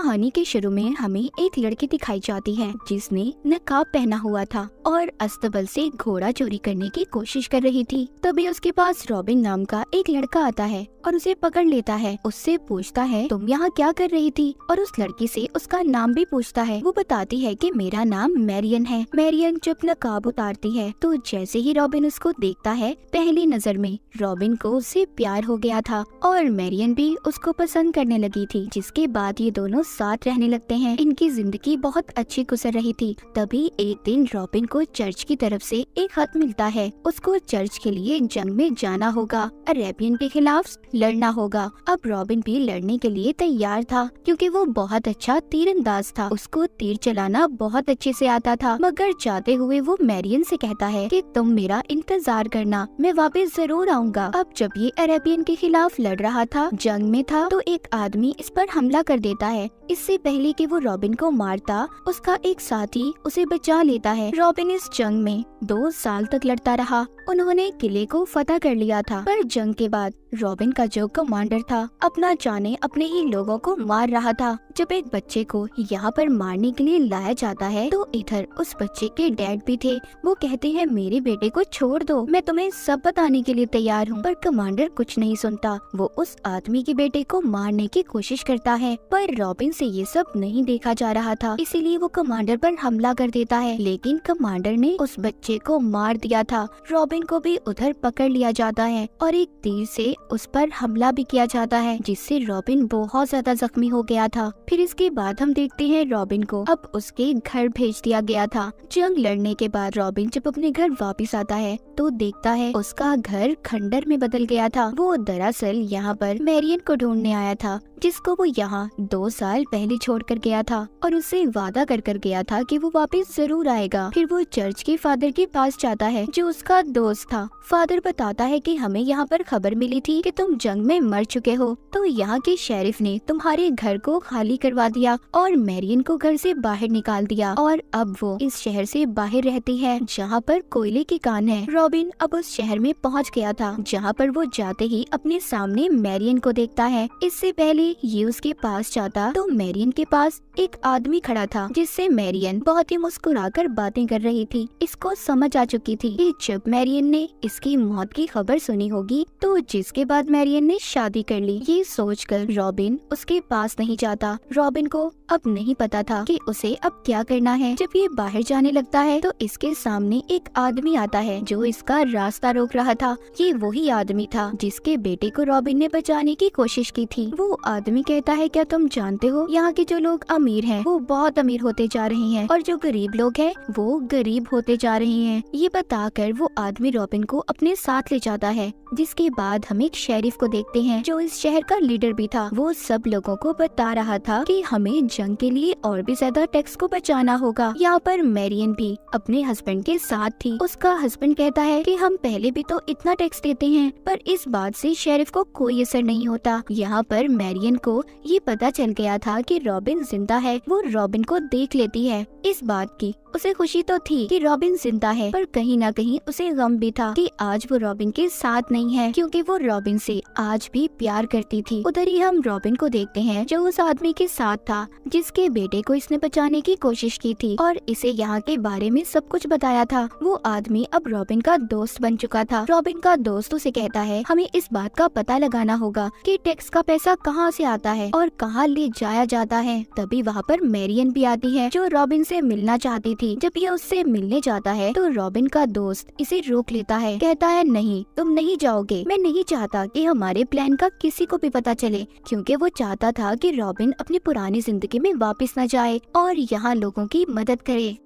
कहानी के शुरू में हमें एक लड़की दिखाई जाती है जिसने नकाब पहना हुआ था और अस्तबल से घोड़ा चोरी करने की कोशिश कर रही थी। तभी उसके पास रॉबिन नाम का एक लड़का आता है और उसे पकड़ लेता है। उससे पूछता है तुम यहाँ क्या कर रही थी, और उस लड़की से उसका नाम भी पूछता है। वो बताती है कि मेरा नाम मैरियन है। मैरियन जब नकाब उतारती है तो जैसे ही रॉबिन उसको देखता है, पहली नजर में रॉबिन को उससे प्यार हो गया था और मैरियन भी उसको पसंद करने लगी थी। जिसके बाद ये दोनों साथ रहने लगते हैं। इनकी जिंदगी बहुत अच्छी गुजर रही थी। तभी एक दिन रॉबिन को चर्च की तरफ से एक खत मिलता है। उसको चर्च के लिए जंग में जाना होगा, अरेबियन के खिलाफ लड़ना होगा। अब रॉबिन भी लड़ने के लिए तैयार था क्योंकि वो बहुत अच्छा तीरंदाज था। उसको तीर चलाना बहुत अच्छे से आता था। मगर जाते हुए वो मैरियन से कहता है कि तुम मेरा इंतजार करना, मैं वापस जरूर आऊंगा। अब जब ये अरेबियन के खिलाफ लड़ रहा था, जंग में था, तो एक आदमी इस पर हमला कर देता है। इससे पहले कि वो रॉबिन को मारता, उसका एक साथी उसे बचा लेता है। रॉबिन इस जंग में 2 साल तक लड़ता रहा। उन्होंने किले को फतह कर लिया था। पर जंग के बाद रॉबिन का जो कमांडर था, अपना जाने अपने ही लोगों को मार रहा था। जब एक बच्चे को यहाँ पर मारने के लिए लाया जाता है तो इधर उस बच्चे के डैड भी थे। वो कहते हैं मेरे बेटे को छोड़ दो, मैं तुम्हें सब बताने के लिए तैयार हूँ। पर कमांडर कुछ नहीं सुनता। वो उस आदमी के बेटे को मारने की कोशिश करता है, पर रॉबिन से ये सब नहीं देखा जा रहा था, इसीलिए वो कमांडर पर हमला कर देता है। लेकिन कमांडर ने उस बच्चे को मार दिया था। रॉबिन को भी उधर पकड़ लिया जाता है और एक तीर से उस पर हमला भी किया जाता है, जिससे रॉबिन बहुत ज्यादा जख्मी हो गया था। फिर इसके बाद हम देखते हैं रॉबिन को अब उसके घर भेज दिया गया था। जंग लड़ने के बाद रॉबिन जब अपने घर वापस आता है तो देखता है उसका घर खंडर में बदल गया था। वो दरअसल यहाँ पर मैरियन को ढूंढने आया था, जिसको वो यहाँ 2 साल पहले छोड़ कर गया था और उससे वादा कर गया था कि वो वापस जरूर आएगा। फिर वो चर्च के फादर के पास जाता है जो उसका दोस्त था। फादर बताता है कि हमें यहाँ पर खबर मिली थी कि तुम जंग में मर चुके हो, तो यहाँ के शेरिफ ने तुम्हारे घर को खाली करवा दिया और मैरियन को घर से बाहर निकाल दिया और अब वो इस शहर से बाहर रहती है जहाँ पर कोयले की कान है। रॉबिन अब उस शहर में पहुँच गया था जहाँ पर वो जाते ही अपने सामने मैरियन को देखता है। इससे पहले ये उसके पास जाता तो मैरियन के पास एक आदमी खड़ा था जिससे मैरियन बहुत ही मुस्कुराकर बातें कर रही थी। इसको समझ आ चुकी थी कि जब मैरियन ने इसकी मौत की खबर सुनी होगी तो जिसके बाद मैरियन ने शादी कर ली। ये सोचकर रॉबिन उसके पास नहीं जाता। रॉबिन को अब नहीं पता था कि उसे अब क्या करना है। जब ये बाहर जाने लगता है तो इसके सामने एक आदमी आता है जो इसका रास्ता रोक रहा था। ये वही आदमी था जिसके बेटे को रॉबिन ने बचाने की कोशिश की थी। वो आदमी कहता है क्या तुम जानते हो यहाँ के जो लोग अमीर हैं वो बहुत अमीर होते जा रहे हैं और जो गरीब लोग हैं वो गरीब होते जा रहे हैं। ये बताकर वो आदमी रॉबिन को अपने साथ ले जाता है। जिसके बाद हम एक शेरिफ को देखते हैं जो इस शहर का लीडर भी था। वो सब लोगों को बता रहा था कि हमें जंग के लिए और भी ज्यादा टैक्स को बचाना होगा। यहाँ पर मैरियन भी अपने हस्बैंड के साथ थी। उसका हस्बैंड कहता है कि हम पहले भी तो इतना टैक्स देते हैं, पर इस बात से शेरिफ को कोई असर नहीं होता। यहाँ पर मैरियन को ये पता चल गया था कि रॉबिन जिंदा है। वो रॉबिन को देख लेती है। इस बात की उसे खुशी तो थी कि रॉबिन जिंदा है, पर कहीं न कहीं उसे गम भी था कि आज वो रॉबिन के साथ नहीं है, क्योंकि वो रॉबिन से आज भी प्यार करती थी। उधर ही हम रॉबिन को देखते हैं जो उस आदमी के साथ था जिसके बेटे को इसने बचाने की कोशिश की थी और इसे यहाँ के बारे में सब कुछ बताया था। वो आदमी अब रॉबिन का दोस्त बन चुका था। रॉबिन का दोस्त उसे कहता है हमें इस बात का पता लगाना होगा कि टैक्स का पैसा कहाँ से आता है और कहाँ ले जाया जाता है। तभी वहाँ पर मैरियन भी आती है जो रॉबिन से मिलना चाहती थी। जब ये उससे मिलने जाता है तो रॉबिन का दोस्त इसे रोक लेता है। कहता है नहीं, तुम नहीं जाओगे। मैं नहीं चाहता कि हमारे प्लान का किसी को भी पता चले, क्योंकि वो चाहता था कि रॉबिन अपनी पुरानी जिंदगी में वापस न जाए और यहाँ लोगों की मदद करे।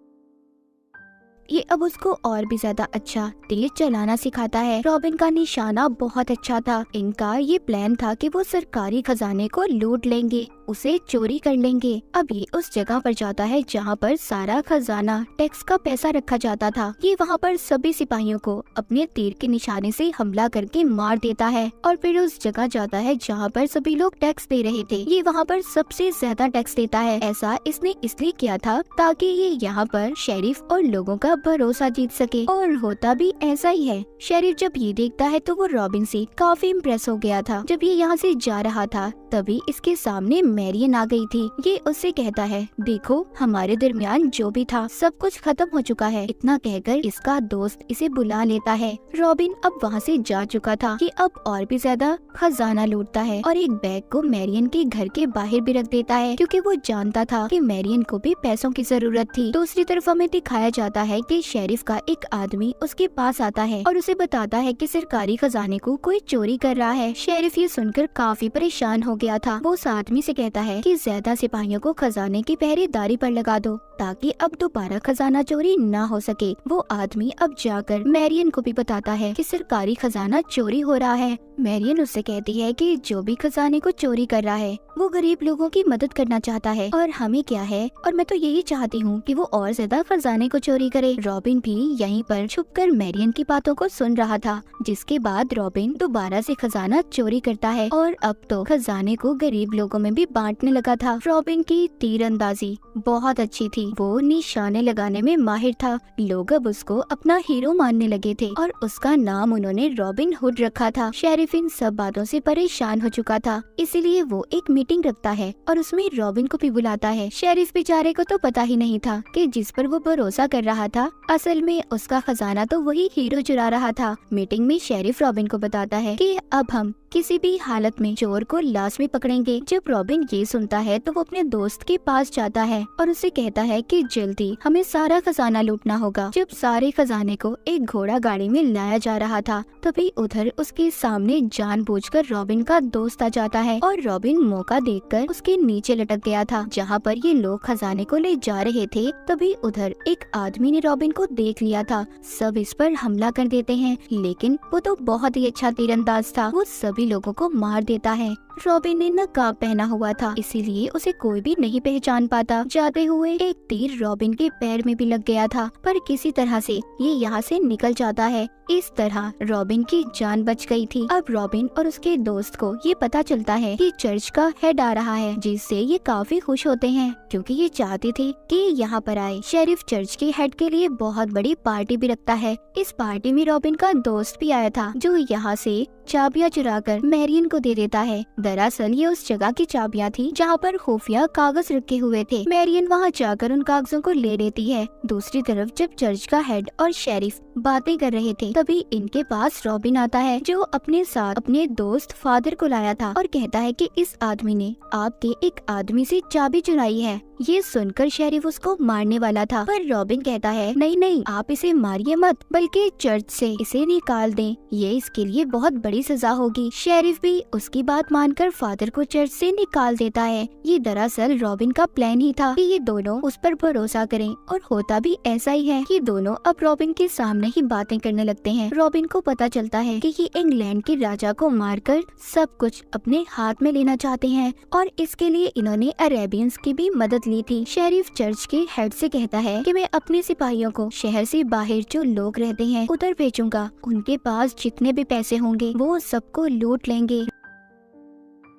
ये अब उसको और भी ज्यादा अच्छा तेज चलाना सिखाता है। रॉबिन का निशाना बहुत अच्छा था। इनका ये प्लान था कि वो सरकारी खजाने को लूट लेंगे, उसे चोरी कर लेंगे। अब ये उस जगह पर जाता है जहाँ पर सारा खजाना टैक्स का पैसा रखा जाता था। ये वहाँ पर सभी सिपाहियों को अपने तीर के निशाने से हमला करके मार देता है और फिर उस जगह जाता है जहाँ पर सभी लोग टैक्स दे रहे थे। ये वहाँ पर सबसे ज्यादा टैक्स देता है। ऐसा इसने इसलिए किया था ताकि ये यहाँ पर शेरिफ और लोगों का भरोसा जीत सके, और होता भी ऐसा ही है। शेरिफ जब ये देखता है तो वो रॉबिन से काफी इम्प्रेस हो गया था। जब ये यहाँ से जा रहा था तभी इसके सामने मैरियन आ गई थी। ये उससे कहता है, देखो हमारे दरमियान जो भी था सब कुछ खत्म हो चुका है। इतना कहकर इसका दोस्त इसे बुला लेता है। रॉबिन अब वहाँ से जा चुका था। ये अब और भी ज्यादा खजाना लूटता है और एक बैग को मैरियन के घर के बाहर भी रख देता है, क्योंकि वो जानता था कि मैरियन को भी पैसों की जरूरत थी। दूसरी तरफ हमें दिखाया जाता है कि शेरिफ का एक आदमी उसके पास आता है और उसे बताता है कि सरकारी खजाने को कोई चोरी कर रहा है। शेरिफ ये सुनकर काफी परेशान हो गया था। वो उस आदमी से कहता है कि ज्यादा सिपाहियों को खजाने की पहरेदारी पर लगा दो ताकि अब दोबारा खजाना चोरी ना हो सके। वो आदमी अब जाकर मैरियन को भी बताता है कि सरकारी खजाना चोरी हो रहा है। मैरियन उससे कहती है कि जो भी खजाने को चोरी कर रहा है वो गरीब लोगों की मदद करना चाहता है और हमें क्या है, और मैं तो यही चाहती हूँ कि वो और ज्यादा खजाने को चोरी करे। रॉबिन भी यहीं पर छुपकर मैरियन की बातों को सुन रहा था, जिसके बाद रॉबिन दोबारा से खजाना चोरी करता है और अब तो खजाने को गरीब लोगों में भी बांटने लगा था। रॉबिन की तीरंदाजी बहुत अच्छी थी। वो निशाने लगाने में माहिर था। लोग अब उसको अपना हीरो मानने लगे थे और उसका नाम उन्होंने रॉबिन हुड रखा था। शेरिफ इन सब बातों से परेशान हो चुका था, इसीलिए वो एक मीटिंग रखता है और उसमें रॉबिन को भी बुलाता है। शेरिफ बेचारे को तो पता ही नहीं था कि जिस पर वो भरोसा कर रहा था असल में उसका खजाना तो वही हीरो चुरा रहा था। मीटिंग में शेरिफ रॉबिन को बताता है कि अब हम किसी भी हालत में चोर को लाजमी पकड़ेंगे। जब रॉबिन ये सुनता है तो वो अपने दोस्त के पास जाता है और उसे कहता है कि जल्दी हमें सारा खजाना लूटना होगा। जब सारे खजाने को एक घोड़ा गाड़ी में लाया जा रहा था तभी उधर उसके सामने जानबूझकर रॉबिन का दोस्त आ जाता है और रॉबिन मौका देखकर उसके नीचे लटक गया था जहाँ पर ये लोग खजाने को ले जा रहे थे। तभी उधर एक आदमी ने रॉबिन को देख लिया था। सब इस पर हमला कर देते हैं, लेकिन वो तो बहुत ही अच्छा तीरंदाज था। वो सभी लोगों को मार देता है। रॉबिन ने नकाब पहना हुआ था, इसीलिए उसे कोई भी नहीं पहचान पाता। जाते हुए एक तीर रॉबिन के पैर में भी लग गया था, पर किसी तरह से ये यहाँ से निकल जाता है। इस तरह रॉबिन की जान बच गई थी। अब रॉबिन और उसके दोस्त को ये पता चलता है कि चर्च का हेड आ रहा है, जिससे ये काफी खुश होते हैं क्योंकि ये चाहते थे कि यहाँ पर आए। शेरिफ चर्च के हेड के लिए बहुत बड़ी पार्टी भी रखता है। इस पार्टी में रॉबिन का दोस्त भी आया था, जो यहाँ से चाबियां चुराकर मैरियन को दे देता है। दरअसल ये उस जगह की चाबियां थी जहाँ पर खुफिया कागज रखे हुए थे। मैरियन वहाँ जाकर उन कागजों को ले लेती है। दूसरी तरफ जब चर्च का हेड और शेरिफ बातें कर रहे थे तभी इनके पास रॉबिन आता है, जो अपने साथ अपने दोस्त फादर को लाया था और कहता है कि इस आदमी ने आपके एक आदमी से चाबी चुराई है। ये सुनकर शेरिफ उसको मारने वाला था, पर रॉबिन कहता है नहीं नहीं, आप इसे मारिए मत, बल्कि चर्च से इसे निकाल दें। ये इसके लिए बहुत बड़ी सजा होगी। शेरिफ भी उसकी बात मानकर फादर को चर्च से निकाल देता है। ये दरअसल रॉबिन का प्लान ही था कि ये दोनों उस पर भरोसा करें, और होता भी ऐसा ही है कि दोनों अब रॉबिन के सामने ही बातें करने लगते हैं। रॉबिन को पता चलता है कि ये इंग्लैंड के राजा को मारकर सब कुछ अपने हाथ में लेना चाहते हैं और इसके लिए इन्होंने अरेबियंस की भी मदद ली थी। शेरिफ चर्च के हेड से कहता है कि मैं अपने सिपाहियों को शहर से बाहर जो लोग रहते हैं उधर भेजूंगा। उनके पास जितने भी पैसे होंगे वो सबको लूट लेंगे।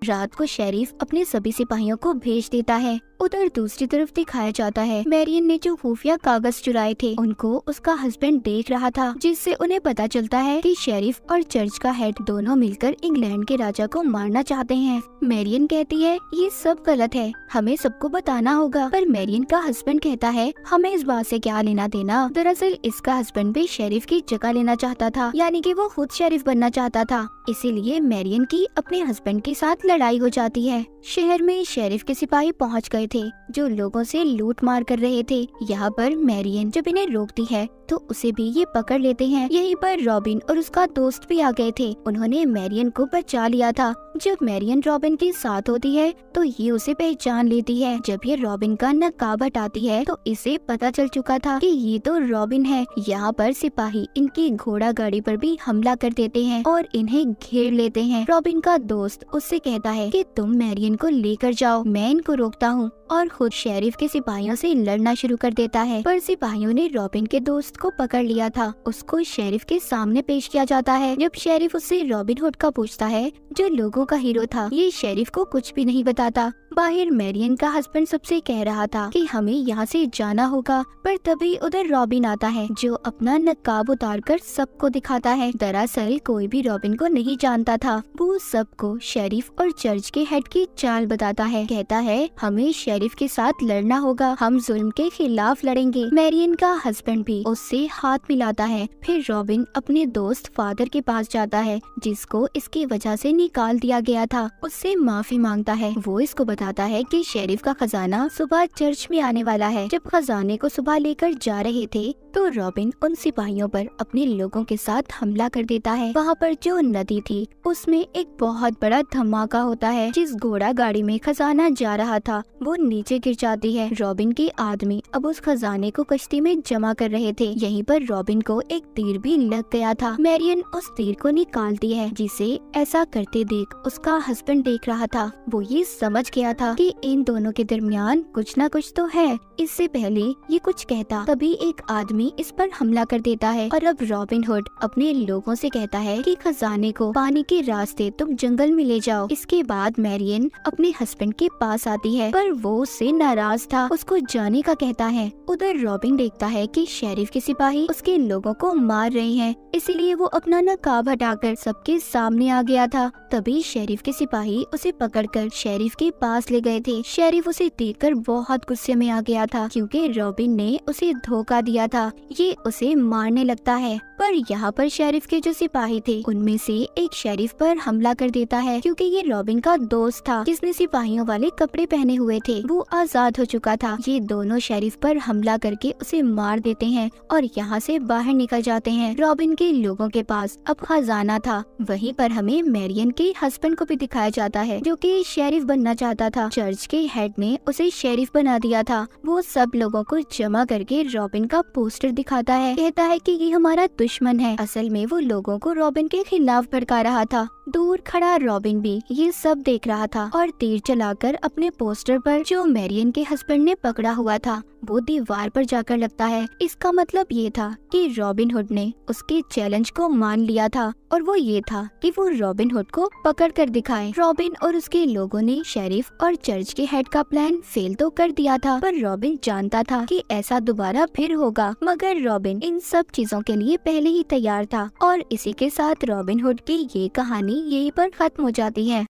रात को शेरिफ अपने सभी सिपाहियों को भेज देता है। उधर दूसरी तरफ दिखाया जाता है मैरियन ने जो खुफिया कागज चुराए थे उनको उसका हस्बैंड देख रहा था, जिससे उन्हें पता चलता है कि शेरिफ और चर्च का हेड दोनों मिलकर इंग्लैंड के राजा को मारना चाहते हैं। मैरियन कहती है ये सब गलत है, हमें सबको बताना होगा, पर मैरियन का हस्बैंड कहता है हमें इस बात से क्या लेना देना। दरअसल इसका हस्बैंड भी शेरिफ की जगह लेना चाहता था, यानी कि वो खुद शेरिफ बनना चाहता था। इसीलिए मैरियन की अपने हस्बैंड के साथ लड़ाई हो जाती है। शहर में शेरिफ के सिपाही पहुंच गए थे जो लोगों से लूट मार कर रहे थे। यहाँ पर मैरियन जब इन्हें रोकती है तो उसे भी ये पकड़ लेते हैं। यहीं पर रॉबिन और उसका दोस्त भी आ गए थे, उन्होंने मैरियन को बचा लिया था। जब मैरियन रॉबिन के साथ होती है तो ये उसे पहचान लेती है। जब ये रॉबिन का नकाब हटाती है तो इसे पता चल चुका था कि ये तो रॉबिन है। यहाँ पर सिपाही इनकी घोड़ा गाड़ी पर भी हमला कर देते हैं और इन्हें घेर लेते हैं। रॉबिन का दोस्त उससे कहता है कि तुम मैरियन को लेकर जाओ, मैं इनको रोकता हूँ, और खुद शेरिफ के सिपाहियों से लड़ना शुरू कर देता है। पर सिपाहियों ने रॉबिन के दोस्त को पकड़ लिया था। उसको शेरिफ के सामने पेश किया जाता है। जब शेरिफ उससे रॉबिन हुड का पूछता है जो लोगों का हीरो था, ये शेरिफ को कुछ भी नहीं बताता, बाहर मैरियन का हस्बैंड सबसे कह रहा था कि हमें यहाँ से जाना होगा, पर तभी उधर रॉबिन आता है जो अपना नकाब उतारकर सबको दिखाता है। दरअसल कोई भी रॉबिन को नहीं जानता था। वो सबको शेरिफ और चर्च के हेड की चाल बताता है। कहता है हमें शेरिफ के साथ लड़ना होगा, हम जुल्म के खिलाफ लड़ेंगे। मैरियन का हस्बैंड भी उससे हाथ मिलाता है। फिर रॉबिन अपने दोस्त फादर के पास जाता है जिसको इसकी वजह से निकाल दिया गया था। उससे माफी मांगता है। वो इसको बताता है कि शेरिफ का खजाना सुबह चर्च में आने वाला है। जब खजाने को सुबह लेकर जा रहे थे तो रॉबिन उन सिपाहियों पर अपने लोगों के साथ हमला कर देता है। वहाँ पर जो नदी थी उसमें एक बहुत बड़ा धमाका होता है। जिस घोड़ा गाड़ी में खजाना जा रहा था वो नीचे गिर जाती है। रॉबिन के आदमी अब उस खजाने को कश्ती में जमा कर रहे थे। यहीं पर रॉबिन को एक तीर भी लग गया था। मैरियन उस तीर को निकालती है जिसे ऐसा करते देख उसका हस्बैंड देख रहा था। वो ये समझ गया था कि इन दोनों के दरमियान कुछ न कुछ तो है। इससे पहले ये कुछ कहता तभी एक आदमी इस पर हमला कर देता है और अब रॉबिन हुड अपने लोगों से कहता है कि खजाने को पाने के रास्ते तुम जंगल में ले जाओ। इसके बाद मैरियन अपने हस्बैंड के पास आती है पर वो उससे नाराज था, उसको जाने का कहता है। उधर रॉबिन देखता है कि शेरिफ के सिपाही उसके लोगों को मार रहे हैं, इसीलिए वो अपना नकाब हटाकर सबके सामने आ गया था। तभी शेरिफ के सिपाही उसे पकड़कर शेरिफ के पास ले गए थे। शेरिफ उसे देखकर बहुत गुस्से में आ गया था क्योंकि रॉबिन ने उसे धोखा दिया था। ये उसे मारने लगता है पर यहाँ पर शेरिफ के जो सिपाही थे उनमें से एक शेरिफ पर हमला कर देता है क्योंकि ये रॉबिन का दोस्त था जिसने सिपाहियों वाले कपड़े पहने हुए थे। वो आजाद हो चुका था। ये दोनों शेरिफ पर हमला करके उसे मार देते हैं और यहाँ से बाहर निकल जाते हैं। रॉबिन के लोगों के पास अब खजाना था। वहीं पर हमें मैरियन के हस्बैंड को भी दिखाया जाता है जो कि शेरिफ बनना चाहता था। चर्च के हेड ने उसे शेरिफ बना दिया था। वो सब लोगों को जमा करके रॉबिन का पोस्टर दिखाता है। कहता है कि ये हमारा दुश्मन है। असल में वो लोगों को रॉबिन के खिलाफ भड़का रहा था। दूर खड़ा रॉबिन भी ये सब देख रहा था और तीर चलाकर अपने पोस्टर पर जो मैरियन के हस्बैंड ने पकड़ा हुआ था वो दीवार पर जाकर लगता है। इसका मतलब ये था कि रॉबिन हुड ने उसके चैलेंज को मान लिया था और वो ये था कि वो रॉबिन हुड को पकड़ कर दिखाए। रॉबिन और उसके लोगों ने शेरिफ और चर्च के हेड का प्लान फेल तो कर दिया था पर रॉबिन जानता था कि ऐसा दोबारा फिर होगा, मगर रॉबिन इन सब चीजों के लिए पहले ही तैयार था। और इसी के साथ रॉबिन हुड की ये कहानी यहीं पर खत्म हो जाती है।